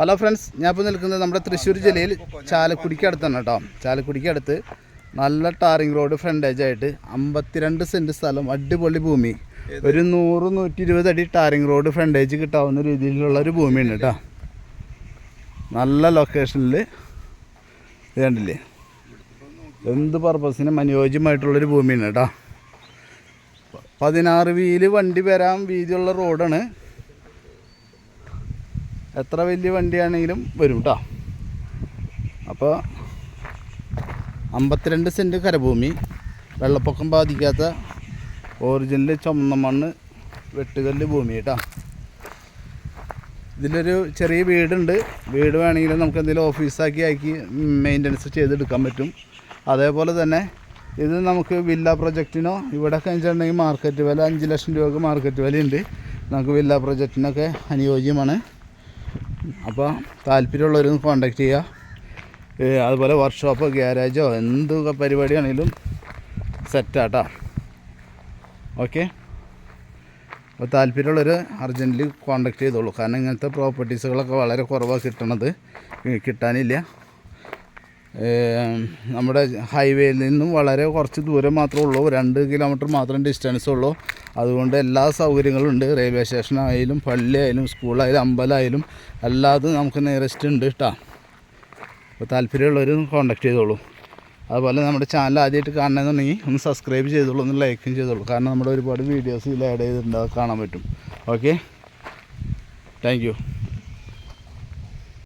Hello friends, ഞാൻ ഇപ്പോൾ നിൽക്കുന്നത് നമ്മുടെ തൃശ്ശൂർ ജില്ലയിൽ ചാലക്കുടിക്ക് അടുത്താണ് കേട്ടോ. ചാലക്കുടിക്ക് അടുത്ത് നല്ല ടാറിങ് റോഡ് ഫ്രണ്ടേജ് ആയിട്ട് 52 സെൻറ്റ് സ്ഥലം, അടിപൊളി ഭൂമി, ഒരു 100-120 അടി ടാറിങ് റോഡ് ഫ്രണ്ടേജ് കിട്ടാവുന്ന രീതിയിലുള്ള ഒരു ഭൂമിയാണ് കേട്ടോ. നല്ല ലൊക്കേഷനിൽ ഇത് കണ്ടില്ലേ, എന്ത് പർപ്പസിനും അനുയോജ്യമായിട്ടുള്ളൊരു ഭൂമിയാണ് കേട്ടോ. 16 വീല് വണ്ടി വരാൻ വീതിയുള്ള റോഡാണ്. എത്ര വലിയ വണ്ടിയാണെങ്കിലും വരും കേട്ടോ. അപ്പോൾ 52 സെൻറ്റ് കരഭൂമി, വെള്ളപ്പൊക്കം ബാധിക്കാത്ത ഒറിജിനൽ ചുമന്ന മണ്ണ് വെട്ടുകല്ല് ഭൂമി കേട്ടോ. ഇതിലൊരു ചെറിയ വീടുണ്ട്. വീട് വേണമെങ്കിൽ നമുക്ക് എന്തെങ്കിലും ഓഫീസാക്കി മെയിൻ്റനൻസ് ചെയ്തെടുക്കാൻ പറ്റും. അതേപോലെ തന്നെ ഇത് നമുക്ക് വില്ല പ്രൊജക്റ്റിനോ, ഇവിടെ കഴിഞ്ഞിട്ടുണ്ടെങ്കിൽ മാർക്കറ്റ് വില 5 ലക്ഷം രൂപക്ക് മാർക്കറ്റ് വിലയുണ്ട്. നമുക്ക് വില്ല പ്രൊജക്റ്റിനൊക്കെ അനുയോജ്യമാണ്. അപ്പോൾ താല്പര്യമുള്ളവരൊന്ന് കോൺടാക്റ്റ് ചെയ്യുക. അതുപോലെ വർക്ക്ഷോപ്പോ ഗ്യാരേജോ എന്ത് പരിപാടിയാണെങ്കിലും സെറ്റാട്ടോ. ഓക്കെ, അപ്പോൾ താല്പര്യമുള്ളവർ അർജൻറ്റ്ലി കോൺടാക്റ്റ് ചെയ്തോളൂ. കാരണം ഇങ്ങനത്തെ പ്രോപ്പർട്ടീസുകളൊക്കെ വളരെ കുറവാണ് കിട്ടാനില്ല. നമ്മുടെ ഹൈവേയിൽ നിന്നും വളരെ കുറച്ച് ദൂരം മാത്രമേ ഉള്ളൂ, 2 കിലോമീറ്റർ മാത്രം ഡിസ്റ്റൻസ് ഉള്ളൂ. അതുകൊണ്ട് എല്ലാ സൗകര്യങ്ങളും ഉണ്ട്. റെയിൽവേ സ്റ്റേഷനായാലും പള്ളിയായാലും സ്കൂളായാലും അമ്പലമായാലും എല്ലാതും നമുക്ക് നിയറസ്റ്റ് ഉണ്ട് കേട്ടോ. അപ്പോൾ താല്പര്യമുള്ളവർ കോൺടാക്റ്റ് ചെയ്തോളൂ. അതുപോലെ നമ്മുടെ ചാനൽ ആദ്യമായിട്ട് കാണണമെന്നുണ്ടെങ്കിൽ ഒന്ന് സബ്സ്ക്രൈബ് ചെയ്തോളൂ, ഒന്ന് ലൈക്കും ചെയ്തോളൂ. കാരണം നമ്മുടെ ഒരുപാട് വീഡിയോസ് ഇതിൽ ആഡ് ചെയ്തിട്ടുണ്ട്, അത് കാണാൻ പറ്റും. Okay, thank you.